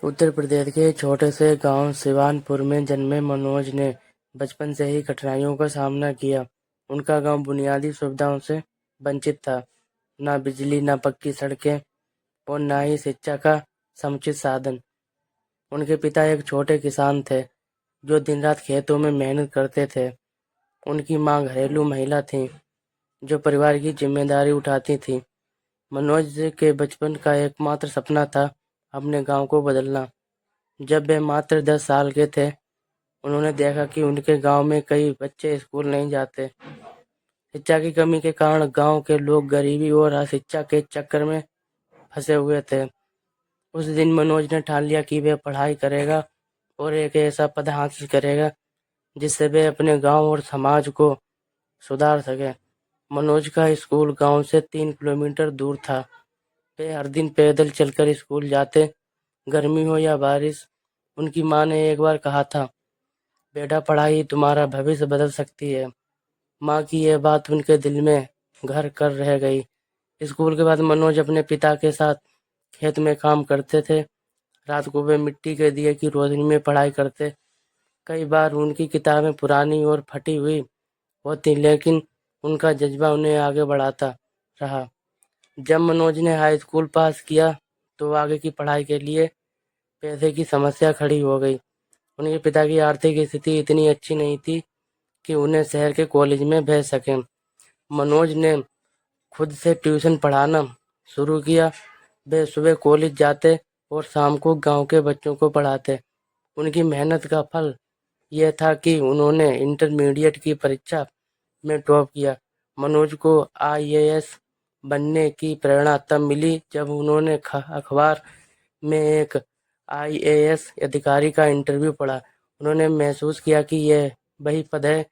उत्तर प्रदेश के छोटे से गांव सिवानपुर में जन्मे मनोज ने बचपन से ही कठिनाइयों का सामना किया। उनका गांव बुनियादी सुविधाओं से वंचित था। ना बिजली, ना पक्की सड़कें और ना ही शिक्षा का समुचित साधन। उनके पिता एक छोटे किसान थे जो दिन रात खेतों में मेहनत करते थे। उनकी मां घरेलू महिला थीं जो परिवार की जिम्मेदारी उठाती थीं। मनोज के बचपन का एकमात्र सपना था अपने गांव को बदलना। जब वे मात्र 10 साल के थे, उन्होंने देखा कि उनके गांव में कई बच्चे स्कूल नहीं जाते। शिक्षा की कमी के कारण गांव के लोग गरीबी और अशिक्षा के चक्कर में फंसे हुए थे। उस दिन मनोज ने ठान लिया कि वे पढ़ाई करेगा और एक ऐसा पद हासिल करेगा जिससे वे अपने गांव और समाज को सुधार सके। मनोज का स्कूल गांव से 3 किलोमीटर दूर था। वे हर दिन पैदल चलकर स्कूल जाते, गर्मी हो या बारिश। उनकी मां ने एक बार कहा था, बेटा, पढ़ाई तुम्हारा भविष्य बदल सकती है। माँ की यह बात उनके दिल में घर कर रह गई। स्कूल के बाद मनोज अपने पिता के साथ खेत में काम करते थे। रात को वे मिट्टी के दिए की रोशनी में पढ़ाई करते। कई बार उनकी किताबें पुरानी और फटी हुई होती, लेकिन उनका जज्बा उन्हें आगे बढ़ाता रहा। जब मनोज ने हाई स्कूल पास किया तो आगे की पढ़ाई के लिए पैसे की समस्या खड़ी हो गई। उनके पिता की आर्थिक स्थिति इतनी अच्छी नहीं थी कि उन्हें शहर के कॉलेज में भेज सकें। मनोज ने खुद से ट्यूशन पढ़ाना शुरू किया। वे सुबह कॉलेज जाते और शाम को गांव के बच्चों को पढ़ाते। उनकी मेहनत का फल यह था कि उन्होंने इंटरमीडिएट की परीक्षा में टॉप किया। मनोज को आईएएस बनने की प्रेरणा तब मिली जब उन्होंने अखबार में एक आईएएस अधिकारी का इंटरव्यू पढ़ा। उन्होंने महसूस किया कि यह वही पद है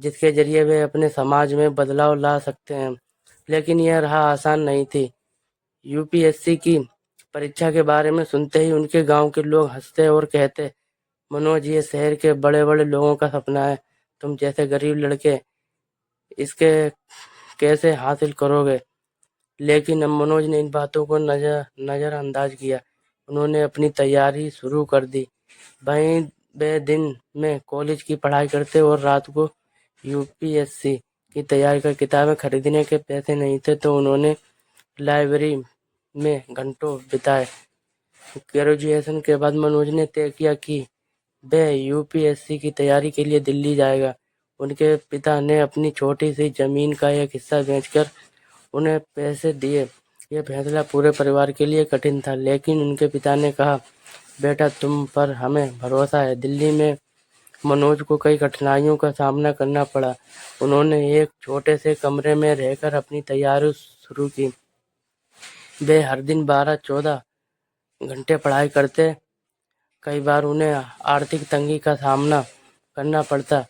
जिसके जरिए वे अपने समाज में बदलाव ला सकते हैं। लेकिन यह राह आसान नहीं थी। यूपीएससी की परीक्षा के बारे में सुनते ही उनके गांव के लोग हंसते और कहते, मनोज, ये शहर के बड़े बड़े लोगों का सपना है। तुम जैसे गरीब लड़के इसके कैसे हासिल करोगे? लेकिन अब मनोज ने इन बातों को नज़रअंदाज किया। उन्होंने अपनी तैयारी शुरू कर दी। वहीं वे दिन में कॉलेज की पढ़ाई करते और रात को यूपीएससी की तैयारी कर किताबें खरीदने के पैसे नहीं थे तो उन्होंने लाइब्रेरी में घंटों बिताए। ग्रेजुएशन के बाद मनोज ने तय किया कि वह यूपीएससी की तैयारी के लिए दिल्ली जाएगा। उनके पिता ने अपनी छोटी सी जमीन का एक हिस्सा बेचकर उन्हें पैसे दिए। यह फैसला पूरे परिवार के लिए कठिन था, लेकिन उनके पिता ने कहा, बेटा, तुम पर हमें भरोसा है। दिल्ली में मनोज को कई कठिनाइयों का सामना करना पड़ा। उन्होंने एक छोटे से कमरे में रहकर अपनी तैयारी शुरू की। वे हर दिन 12-14 घंटे पढ़ाई करते। कई बार उन्हें आर्थिक तंगी का सामना करना पड़ता,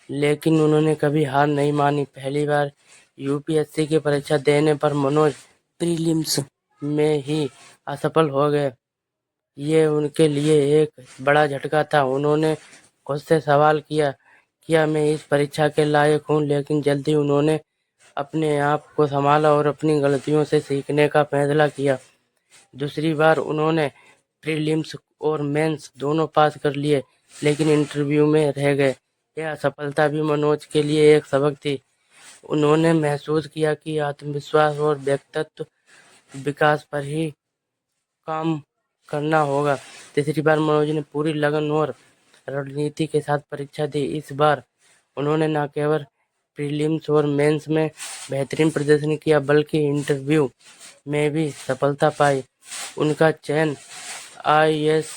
लेकिन उन्होंने कभी हार नहीं मानी। पहली बार यूपीएससी की परीक्षा देने पर मनोज प्रीलिम्स में ही असफल हो गए। ये उनके लिए एक बड़ा झटका था। उन्होंने खुद से सवाल किया, क्या मैं इस परीक्षा के लायक हूँ? लेकिन जल्दी उन्होंने अपने आप को संभाला और अपनी गलतियों से सीखने का फैसला किया। दूसरी बार उन्होंने प्रीलिम्स और मेंस दोनों पास कर लिए, लेकिन इंटरव्यू में रह गए। यह असफलता भी मनोज के लिए एक सबक थी। उन्होंने महसूस किया कि आत्मविश्वास और व्यक्तित्व विकास पर ही काम करना होगा। तीसरी बार मनोज ने पूरी लगन और रणनीति के साथ परीक्षा दी। इस बार उन्होंने न केवल प्रीलिम्स और मेंस में बेहतरीन प्रदर्शन किया, बल्कि इंटरव्यू में भी सफलता पाई। उनका चयन आईएएस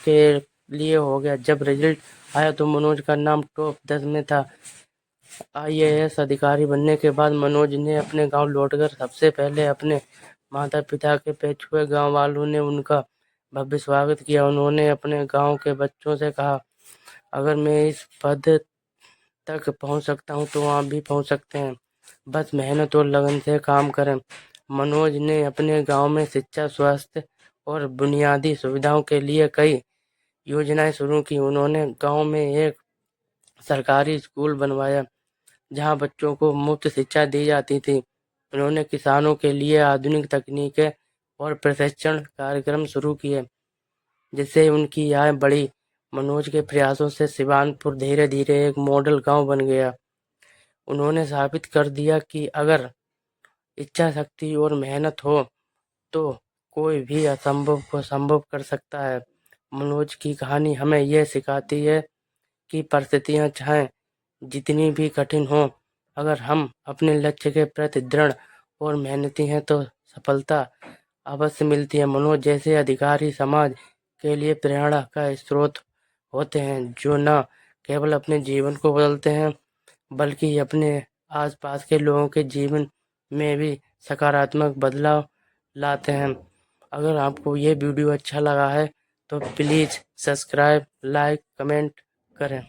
के लिए हो गया। जब रिजल्ट आया तो मनोज का नाम टॉप 10 में था। आईएएस अधिकारी बनने के बाद मनोज ने अपने गांव लौटकर सबसे पहले अपने माता पिता के पैर छुए। गांव वालों ने उनका भव्य स्वागत किया। उन्होंने अपने गांव के बच्चों से कहा, अगर मैं इस पद तक पहुंच सकता हूं तो आप भी पहुंच सकते हैं। बस मेहनत और लगन से काम करें। मनोज ने अपने गांव में शिक्षा, स्वास्थ्य और बुनियादी सुविधाओं के लिए कई योजनाएं शुरू की। उन्होंने गांव में एक सरकारी स्कूल बनवाया जहां बच्चों को मुफ्त शिक्षा दी जाती थी। उन्होंने किसानों के लिए आधुनिक तकनीकें और प्रशिक्षण कार्यक्रम शुरू किए। जिससे उनकी आय बढ़ी। मनोज के प्रयासों से शिवानपुर धीरे धीरे एक मॉडल गांव बन गया। उन्होंने साबित कर दिया कि अगर इच्छा शक्ति और मेहनत हो तो कोई भी असंभव को संभव कर सकता है। मनोज की कहानी हमें यह सिखाती है कि परिस्थितियां चाहे जितनी भी कठिन हो, अगर हम अपने लक्ष्य के प्रति दृढ़ और मेहनती हैं तो सफलता अवश्य मिलती है। मनोज जैसे अधिकारी समाज के लिए प्रेरणा का स्रोत होते हैं, जो न केवल अपने जीवन को बदलते हैं बल्कि अपने आसपास के लोगों के जीवन में भी सकारात्मक बदलाव लाते हैं। अगर आपको ये वीडियो अच्छा लगा है तो प्लीज़ सब्सक्राइब, लाइक, कमेंट करें।